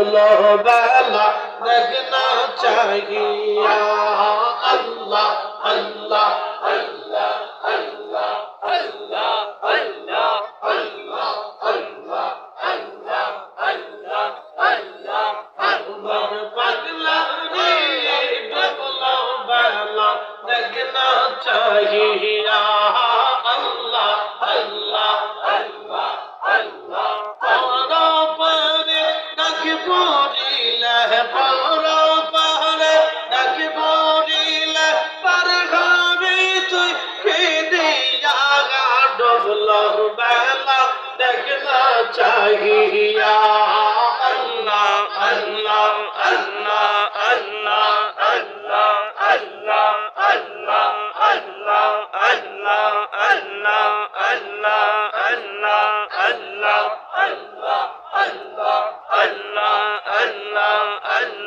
ডুবলো বেলা দেখনা চাহিয়া আল্লাহ আল্লাহ আল্লাহ আল্লাহ আল্লাহ আল্লাহ আল্লাহ আল্লাহ আল্লাহ আল্লাহ আল্লাহ আল্লাহ পাগলা রে ডুবলো বেলা দেখনা চাহিয়া আল্লাহ আল্লাহ আল্লাহ আল্লাহ পরে ডাক পড়িলে পরে ডাক পড়িলে পার হবে তুই কেঁদিয়া ডুবলো বেলা দেখনা চাহিয়া আল্লাহ আল্লাহ আল্লাহ আল্লাহ আল্লাহ আল্লাহ আল্লাহ আল্লাহ আল্লাহ আল্লাহ আল্লাহ আল্লাহ আল্লাহ আল্লাহ আল্লাহ আল্লাহ আল্লাহ আল্লাহ